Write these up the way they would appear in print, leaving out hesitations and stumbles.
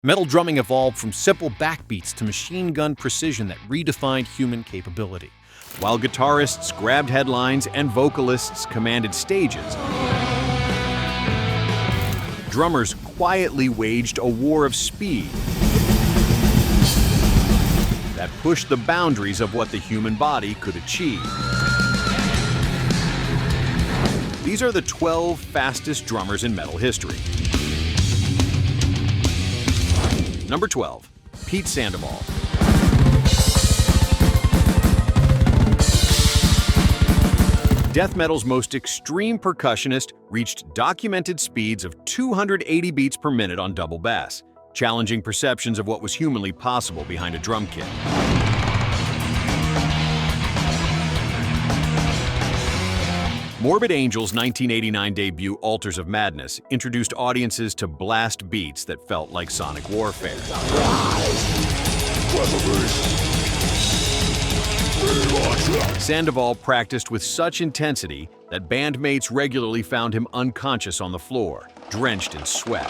Metal drumming evolved from simple backbeats to machine gun precision that redefined human capability. While guitarists grabbed headlines and vocalists commanded stages, drummers quietly waged a war of speed that pushed the boundaries of what the human body could achieve. These are the 12 fastest drummers in metal history. Number 12. Pete Sandoval. Death metal's most extreme percussionist reached documented speeds of 280 beats per minute on double bass, challenging perceptions of what was humanly possible behind a drum kit. Morbid Angel's 1989 debut Altars of Madness introduced audiences to blast beats that felt like sonic warfare. Sandoval practiced with such intensity that bandmates regularly found him unconscious on the floor, drenched in sweat.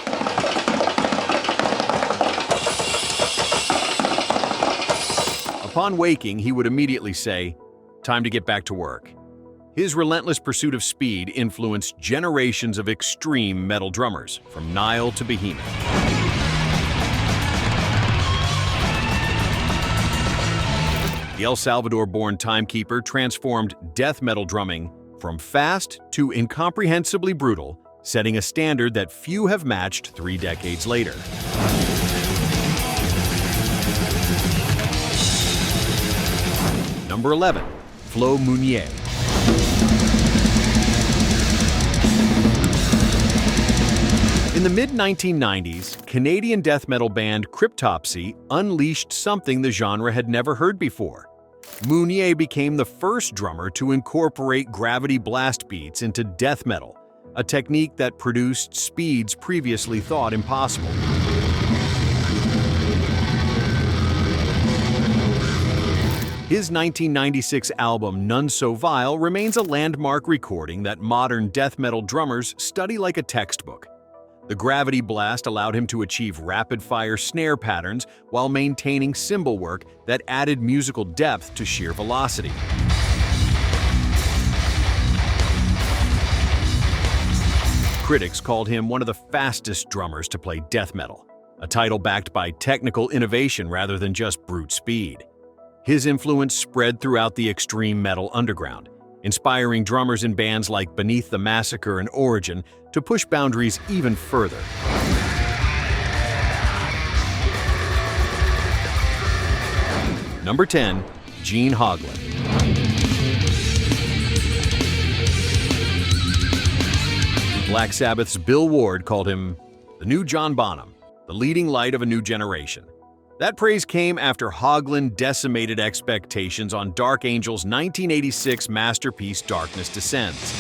Upon waking, he would immediately say, "Time to get back to work." His relentless pursuit of speed influenced generations of extreme metal drummers, from Nile to Behemoth. The El Salvador-born timekeeper transformed death metal drumming from fast to incomprehensibly brutal, setting a standard that few have matched 3 decades later. Number 11. Flo Mounier. In the mid-1990s, Canadian death metal band Cryptopsy unleashed something the genre had never heard before. Mounier became the first drummer to incorporate gravity blast beats into death metal, a technique that produced speeds previously thought impossible. His 1996 album None So Vile remains a landmark recording that modern death metal drummers study like a textbook. The gravity blast allowed him to achieve rapid-fire snare patterns while maintaining cymbal work that added musical depth to sheer velocity. Critics called him one of the fastest drummers to play death metal, a title backed by technical innovation rather than just brute speed. His influence spread throughout the extreme metal underground, inspiring drummers in bands like Beneath the Massacre and Origin to push boundaries even further. Number 10. Gene Hoglan. Black Sabbath's Bill Ward called him the new John Bonham, the leading light of a new generation. That praise came after Hoglan decimated expectations on Dark Angel's 1986 masterpiece Darkness Descends.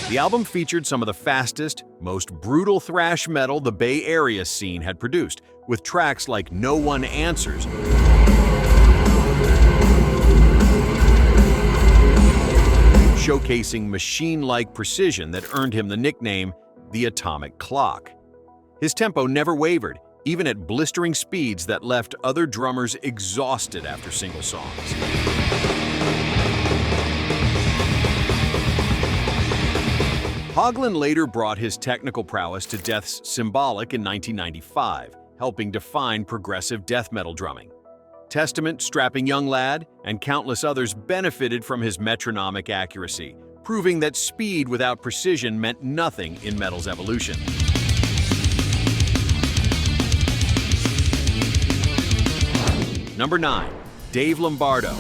The album featured some of the fastest, most brutal thrash metal the Bay Area scene had produced, with tracks like No One Answers, showcasing machine-like precision that earned him the nickname the Atomic Clock. His tempo never wavered, even at blistering speeds that left other drummers exhausted after single songs. Hoglan later brought his technical prowess to Death's Symbolic in 1995, helping define progressive death metal drumming. Testament, Strapping Young Lad, and countless others benefited from his metronomic accuracy, proving that speed without precision meant nothing in metal's evolution. Number 9. Dave Lombardo.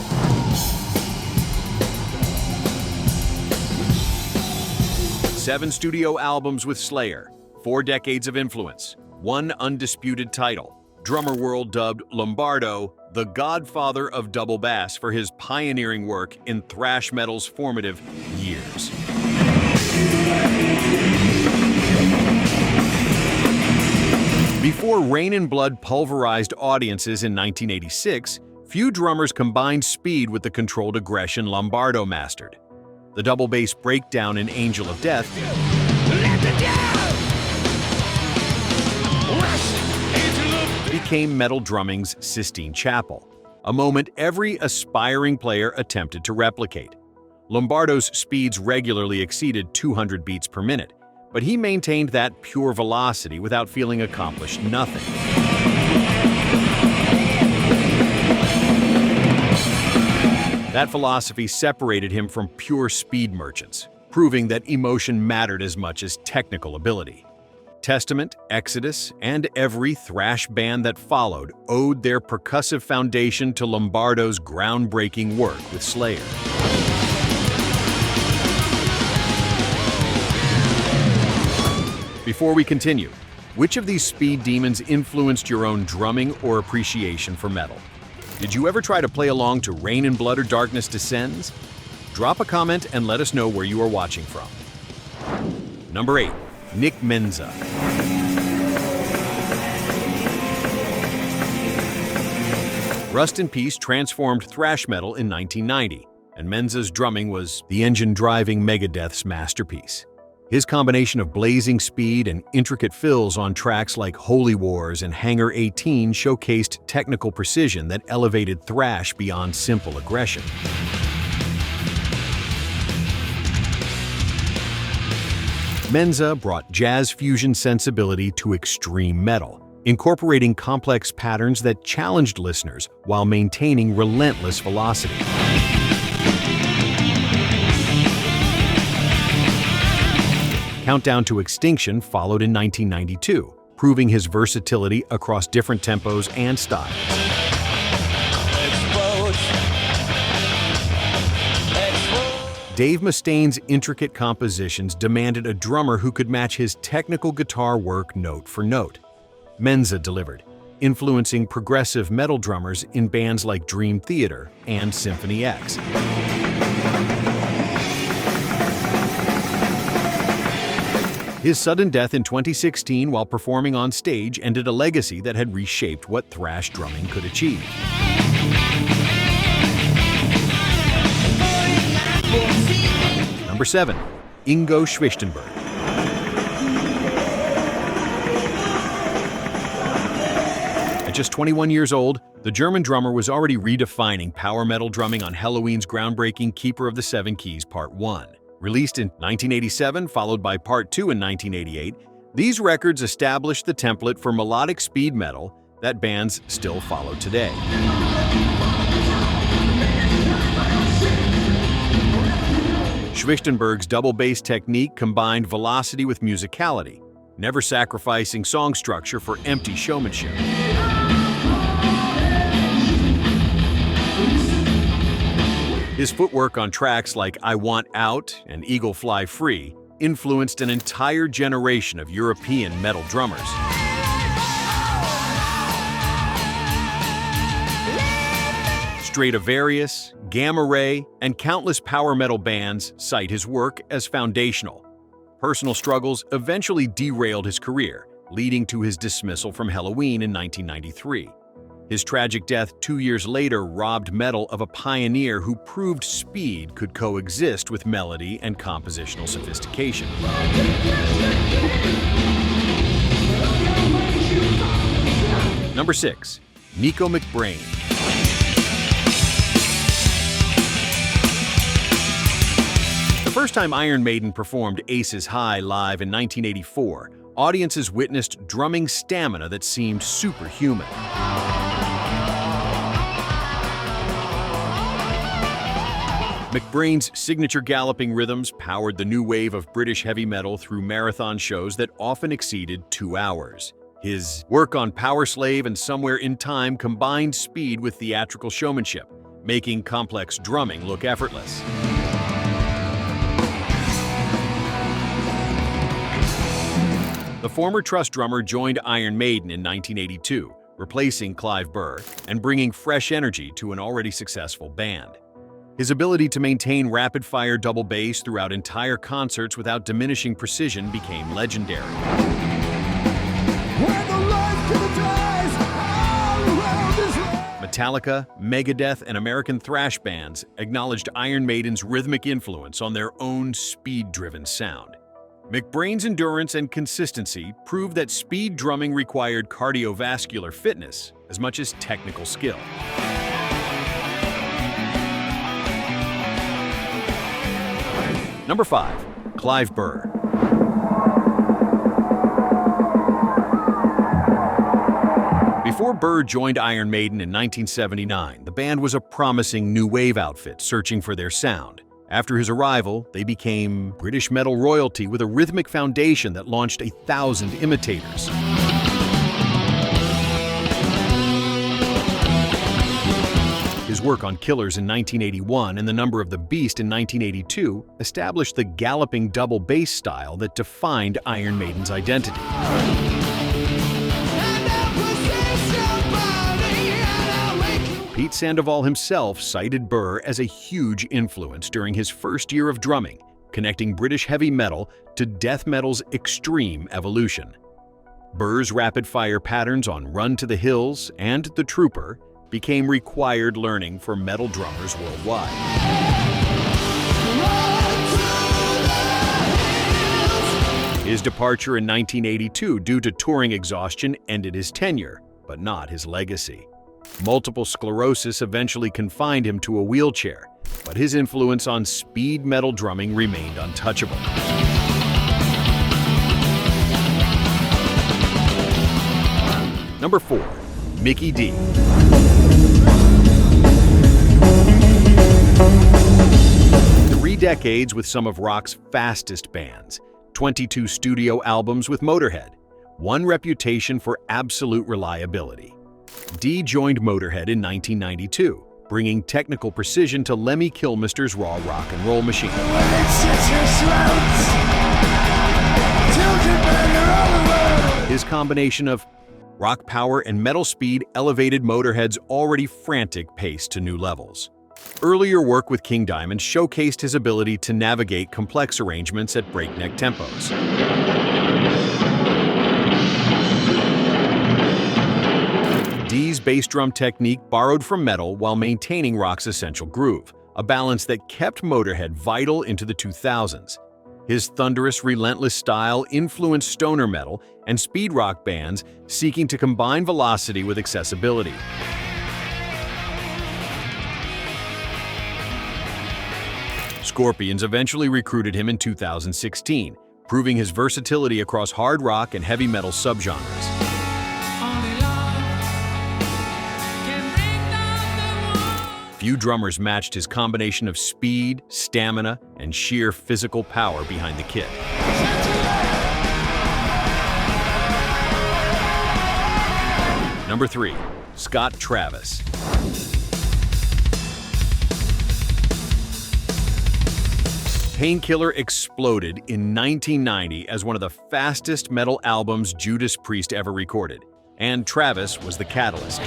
Seven studio albums with Slayer, 4 decades of influence, 1 undisputed title. Drummer world dubbed Lombardo the godfather of double bass for his pioneering work in thrash metal's formative years. Before Rain and Blood pulverized audiences in 1986, few drummers combined speed with the controlled aggression Lombardo mastered. The double bass breakdown in Angel of Death became metal drumming's Sistine Chapel, a moment every aspiring player attempted to replicate. Lombardo's speeds regularly exceeded 200 beats per minute, but he maintained that pure velocity without feeling accomplished nothing. That philosophy separated him from pure speed merchants, proving that emotion mattered as much as technical ability. Testament, Exodus, and every thrash band that followed owed their percussive foundation to Lombardo's groundbreaking work with Slayer. Before we continue, which of these speed demons influenced your own drumming or appreciation for metal? Did you ever try to play along to Rain and Blood or Darkness Descends? Drop a comment and let us know where you are watching from. Number 8. Nick Menza. Rust in Peace transformed thrash metal in 1990, and Menza's drumming was the engine-driving Megadeth's masterpiece. His combination of blazing speed and intricate fills on tracks like Holy Wars and Hangar 18 showcased technical precision that elevated thrash beyond simple aggression. Menza brought jazz fusion sensibility to extreme metal, incorporating complex patterns that challenged listeners while maintaining relentless velocity. Countdown to Extinction followed in 1992, proving his versatility across different tempos and styles. Dave Mustaine's intricate compositions demanded a drummer who could match his technical guitar work note for note. Menza delivered, influencing progressive metal drummers in bands like Dream Theater and Symphony X. His sudden death in 2016 while performing on stage ended a legacy that had reshaped what thrash drumming could achieve. Number 7. Ingo Schwichtenberg. At just 21 years old, the German drummer was already redefining power metal drumming on Helloween's groundbreaking Keeper of the Seven Keys Part 1. Released in 1987, followed by Part 2 in 1988, these records established the template for melodic speed metal that bands still follow today. Schwichtenberg's double bass technique combined velocity with musicality, never sacrificing song structure for empty showmanship. His footwork on tracks like I Want Out and Eagle Fly Free influenced an entire generation of European metal drummers. Stratovarius, Gamma Ray, and countless power metal bands cite his work as foundational. Personal struggles eventually derailed his career, leading to his dismissal from Helloween in 1993. His tragic death 2 years later robbed metal of a pioneer who proved speed could coexist with melody and compositional sophistication. Number 6. Nico McBrain. The first time Iron Maiden performed Aces High live in 1984, audiences witnessed drumming stamina that seemed superhuman. McBrain's signature galloping rhythms powered the new wave of British heavy metal through marathon shows that often exceeded 2 hours. His work on Powerslave and Somewhere in Time combined speed with theatrical showmanship, making complex drumming look effortless. The former Trust drummer joined Iron Maiden in 1982, replacing Clive Burr and bringing fresh energy to an already successful band. His ability to maintain rapid-fire double bass throughout entire concerts without diminishing precision became legendary. Metallica, Megadeth, and American thrash bands acknowledged Iron Maiden's rhythmic influence on their own speed-driven sound. McBrain's endurance and consistency proved that speed drumming required cardiovascular fitness as much as technical skill. Number 5. Clive Burr. Before Burr joined Iron Maiden in 1979, the band was a promising new wave outfit searching for their sound. After his arrival, they became British metal royalty with a rhythmic foundation that launched 1,000 imitators. His work on Killers in 1981 and The Number of the Beast in 1982 established the galloping double bass style that defined Iron Maiden's identity. Pete Sandoval himself cited Burr as a huge influence during his first year of drumming, connecting British heavy metal to death metal's extreme evolution. Burr's rapid-fire patterns on Run to the Hills and The Trooper became required learning for metal drummers worldwide. His departure in 1982 due to touring exhaustion ended his tenure, but not his legacy. Multiple sclerosis eventually confined him to a wheelchair, but his influence on speed metal drumming remained untouchable. Number 4. Mikkey Dee. 3 decades with some of rock's fastest bands, 22 studio albums with Motorhead, one reputation for absolute reliability. Dee joined Motorhead in 1992, bringing technical precision to Lemmy Kilmister's raw rock and roll machine. His combination of rock power and metal speed elevated Motorhead's already frantic pace to new levels. Earlier work with King Diamond showcased his ability to navigate complex arrangements at breakneck tempos. Dee's bass drum technique borrowed from metal while maintaining rock's essential groove, a balance that kept Motorhead vital into the 2000s. His thunderous, relentless style influenced stoner metal and speed rock bands seeking to combine velocity with accessibility. Scorpions eventually recruited him in 2016, proving his versatility across hard rock and heavy metal subgenres. Few drummers matched his combination of speed, stamina, and sheer physical power behind the kit. Number 3. Scott Travis. Painkiller exploded in 1990 as one of the fastest metal albums Judas Priest ever recorded, and Travis was the catalyst.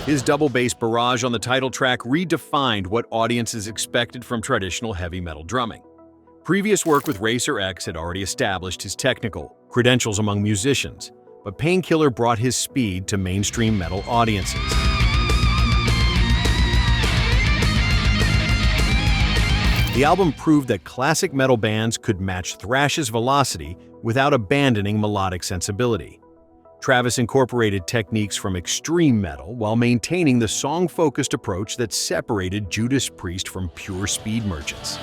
His double bass barrage on the title track redefined what audiences expected from traditional heavy metal drumming. Previous work with Racer X had already established his technical credentials among musicians, but Painkiller brought his speed to mainstream metal audiences. The album proved that classic metal bands could match thrash's velocity without abandoning melodic sensibility. Travis incorporated techniques from extreme metal while maintaining the song-focused approach that separated Judas Priest from pure speed merchants.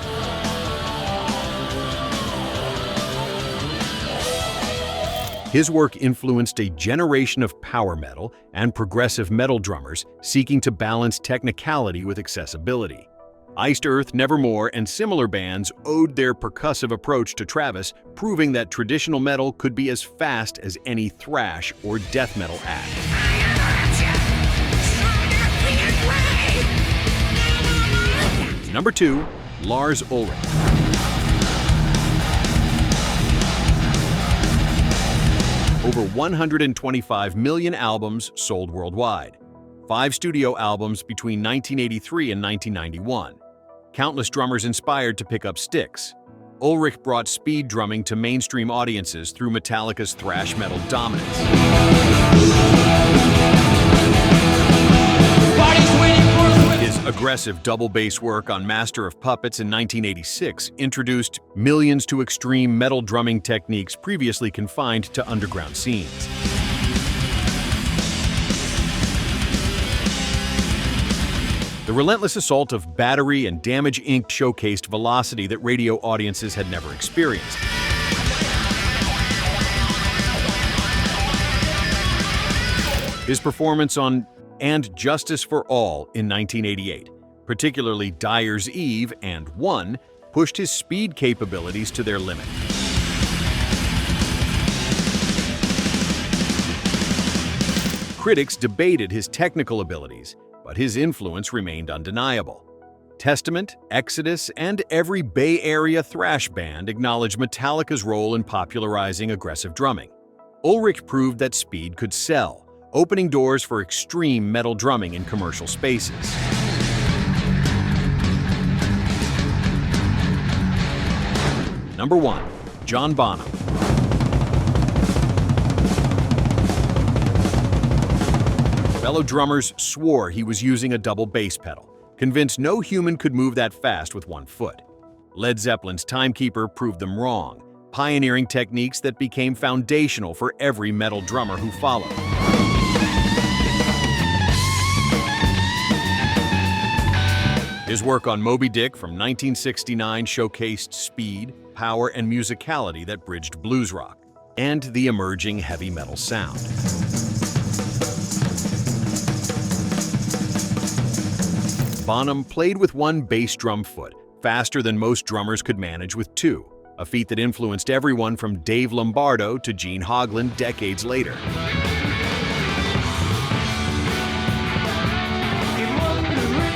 His work influenced a generation of power metal and progressive metal drummers seeking to balance technicality with accessibility. Iced Earth, Nevermore, and similar bands owed their percussive approach to Travis, proving that traditional metal could be as fast as any thrash or death metal act. Number 2. Lars Ulrich. Over 125 million albums sold worldwide. 5 studio albums between 1983 and 1991. Countless drummers inspired to pick up sticks. Ulrich brought speed drumming to mainstream audiences through Metallica's thrash metal dominance. His aggressive double bass work on Master of Puppets in 1986 introduced millions to extreme metal drumming techniques previously confined to underground scenes. The relentless assault of Battery and Damage Inc. showcased velocity that radio audiences had never experienced. His performance on And Justice for All in 1988, particularly Dyer's Eve and One, pushed his speed capabilities to their limit. Critics debated his technical abilities, but his influence remained undeniable. Testament, Exodus, and every Bay Area thrash band acknowledged Metallica's role in popularizing aggressive drumming. Ulrich proved that speed could sell, opening doors for extreme metal drumming in commercial spaces. Number 1. John Bonham. Fellow drummers swore he was using a double bass pedal, convinced no human could move that fast with one foot. Led Zeppelin's Timekeeper proved them wrong, pioneering techniques that became foundational for every metal drummer who followed. His work on Moby Dick from 1969 showcased speed, power, and musicality that bridged blues rock and the emerging heavy metal sound. Bonham played with one bass drum foot, faster than most drummers could manage with two, a feat that influenced everyone from Dave Lombardo to Gene Hoglan decades later.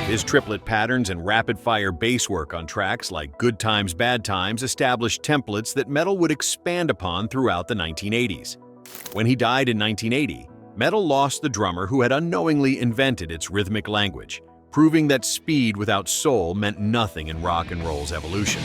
His triplet patterns and rapid-fire bass work on tracks like Good Times, Bad Times established templates that metal would expand upon throughout the 1980s. When he died in 1980, metal lost the drummer who had unknowingly invented its rhythmic language, proving that speed without soul meant nothing in rock and roll's evolution.